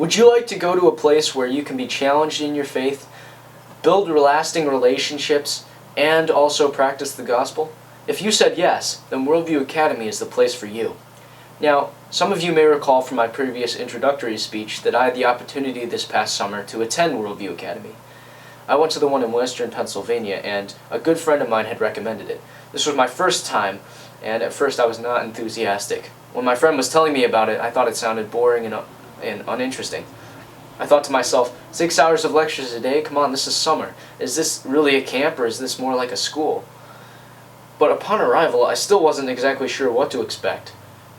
Would you like to go to a place where you can be challenged in your faith, build lasting relationships, and also practice the gospel? If you said yes, then Worldview Academy is the place for you. Now, some of you may recall from my previous introductory speech that I had the opportunity this past summer to attend Worldview Academy. I went to the one in Western Pennsylvania, and a good friend of mine had recommended it. This was my first time, and at first I was not enthusiastic. When my friend was telling me about it, I thought it sounded boring and uninteresting. I thought to myself, 6 hours of lectures a day? Come on, this is summer. Is this really a camp, or is this more like a school? But upon arrival, I still wasn't exactly sure what to expect.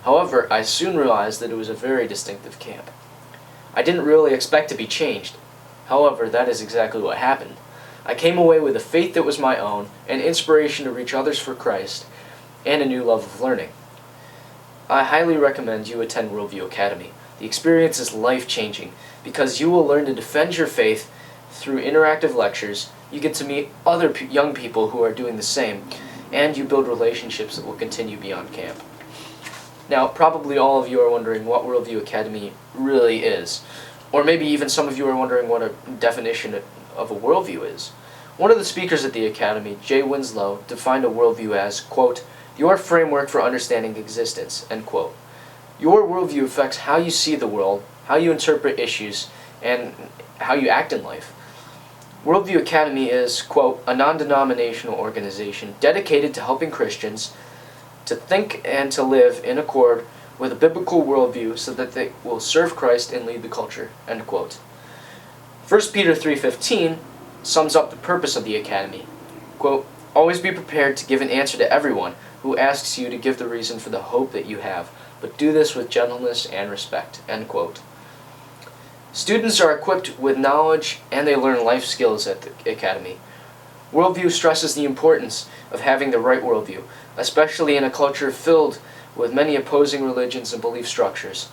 However, I soon realized that it was a very distinctive camp. I didn't really expect to be changed. However, that is exactly what happened. I came away with a faith that was my own, an inspiration to reach others for Christ, and a new love of learning. I highly recommend you attend Worldview Academy. The experience is life-changing because you will learn to defend your faith through interactive lectures. You get to meet other young people who are doing the same, and you build relationships that will continue beyond camp. Now, probably all of you are wondering what Worldview Academy really is. Or maybe even some of you are wondering what a definition of a worldview is. One of the speakers at the Academy, Jay Winslow, defined a worldview as, quote, your framework for understanding existence, end quote. Your worldview affects how you see the world, how you interpret issues, and how you act in life. Worldview Academy is, quote, a non-denominational organization dedicated to helping Christians to think and to live in accord with a biblical worldview so that they will serve Christ and lead the culture, end quote. 1 Peter 3:15 sums up the purpose of the Academy. Quote, always be prepared to give an answer to everyone who asks you to give the reason for the hope that you have, but do this with gentleness and respect, end quote. Students are equipped with knowledge and they learn life skills at the Academy. Worldview stresses the importance of having the right worldview, especially in a culture filled with many opposing religions and belief structures.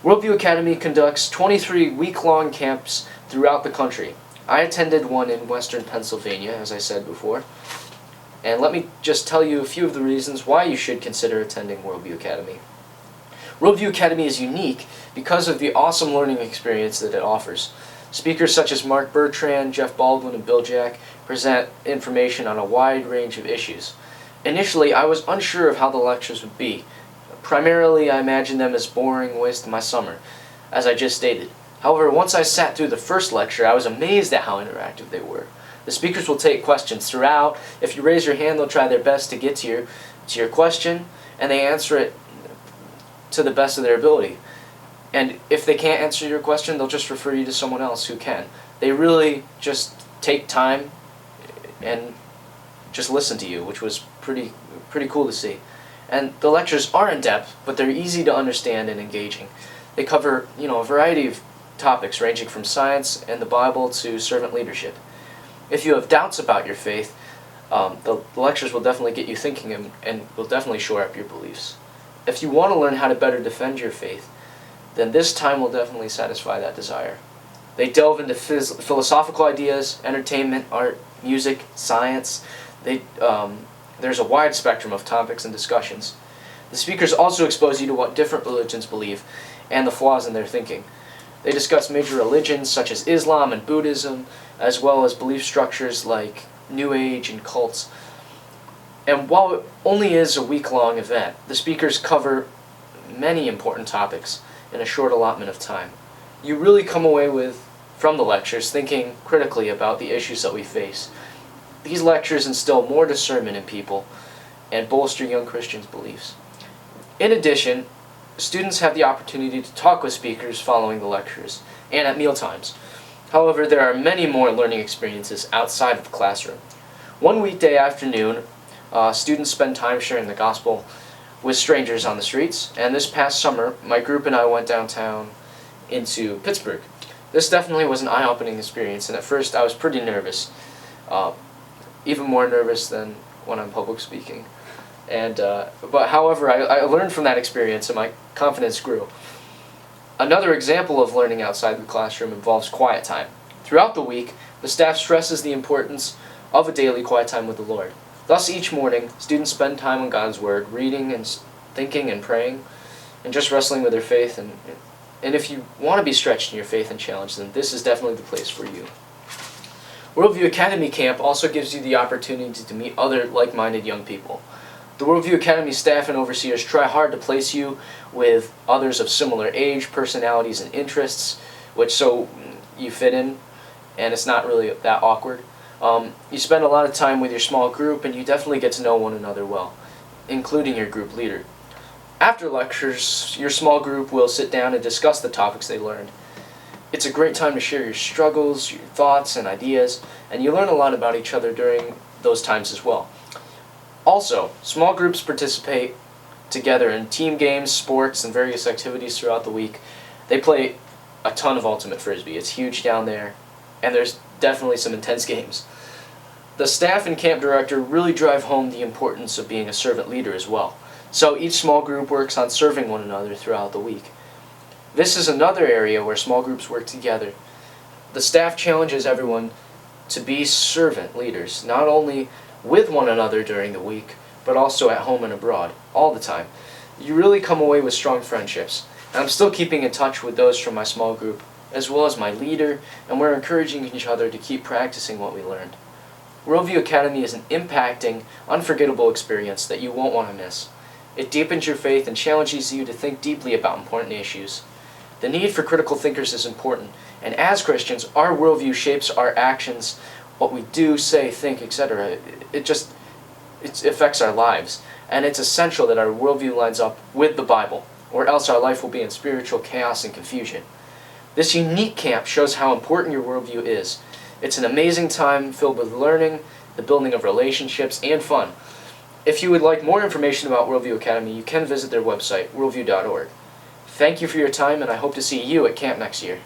Worldview Academy conducts 23 week-long camps throughout the country. I attended one in Western Pennsylvania, as I said before. And let me just tell you a few of the reasons why you should consider attending Worldview Academy. Worldview Academy is unique because of the awesome learning experience that it offers. Speakers such as Mark Bertrand, Jeff Baldwin, and Bill Jack present information on a wide range of issues. Initially, I was unsure of how the lectures would be. Primarily, I imagined them as boring waste of my summer, as I just stated. However, once I sat through the first lecture, I was amazed at how interactive they were. The speakers will take questions throughout. If you raise your hand, they'll try their best to get to your question, and they answer it to the best of their ability. And if they can't answer your question, they'll just refer you to someone else who can. They really just take time and just listen to you, which was pretty cool to see. And the lectures are in depth, but they're easy to understand and engaging. They cover, a variety of topics ranging from science and the Bible to servant leadership. If you have doubts about your faith, the lectures will definitely get you thinking and will definitely shore up your beliefs. If you want to learn how to better defend your faith, then this time will definitely satisfy that desire. They delve into philosophical ideas, entertainment, art, music, science. There's a wide spectrum of topics and discussions. The speakers also expose you to what different religions believe and the flaws in their thinking. They discuss major religions such as Islam and Buddhism, as well as belief structures like New Age and cults. And while it only is a week-long event, the speakers cover many important topics in a short allotment of time. You really come away from the lectures thinking critically about the issues that we face. These lectures instill more discernment in people and bolster young Christians' beliefs. In addition, students have the opportunity to talk with speakers following the lectures and at mealtimes. However, there are many more learning experiences outside of the classroom. One weekday afternoon, students spend time sharing the gospel with strangers on the streets, and this past summer, my group and I went downtown into Pittsburgh. This definitely was an eye-opening experience, and at first I was pretty nervous, even more nervous than when I'm public speaking. But however, I learned from that experience, and my confidence grew. Another example of learning outside the classroom involves quiet time. Throughout the week, the staff stresses the importance of a daily quiet time with the Lord. Thus, each morning, students spend time on God's Word, reading and thinking and praying, and just wrestling with their faith and And if you want to be stretched in your faith and challenged, then this is definitely the place for you. Worldview Academy Camp also gives you the opportunity to meet other like-minded young people. The Worldview Academy staff and overseers try hard to place you with others of similar age, personalities, and interests, so you fit in, and it's not really that awkward. You spend a lot of time with your small group, and you definitely get to know one another well, including your group leader. After lectures, your small group will sit down and discuss the topics they learned. It's a great time to share your struggles, your thoughts, and ideas, and you learn a lot about each other during those times as well. Also, small groups participate together in team games, sports, and various activities throughout the week. They play a ton of Ultimate Frisbee. It's huge down there, and there's definitely some intense games. The staff and camp director really drive home the importance of being a servant leader as well. So each small group works on serving one another throughout the week. This is another area where small groups work together. The staff challenges everyone to be servant leaders, not only with one another during the week, but also at home and abroad, all the time. You really come away with strong friendships. And I'm still keeping in touch with those from my small group, as well as my leader, and we're encouraging each other to keep practicing what we learned. Worldview Academy is an impacting, unforgettable experience that you won't want to miss. It deepens your faith and challenges you to think deeply about important issues. The need for critical thinkers is important, and as Christians, our worldview shapes our actions, what we do, say, think, etc. It affects our lives, and it's essential that our worldview lines up with the Bible, or else our life will be in spiritual chaos and confusion. This unique camp shows how important your worldview is. It's an amazing time filled with learning, the building of relationships, and fun. If you would like more information about Worldview Academy, you can visit their website, worldview.org. Thank you for your time, and I hope to see you at camp next year.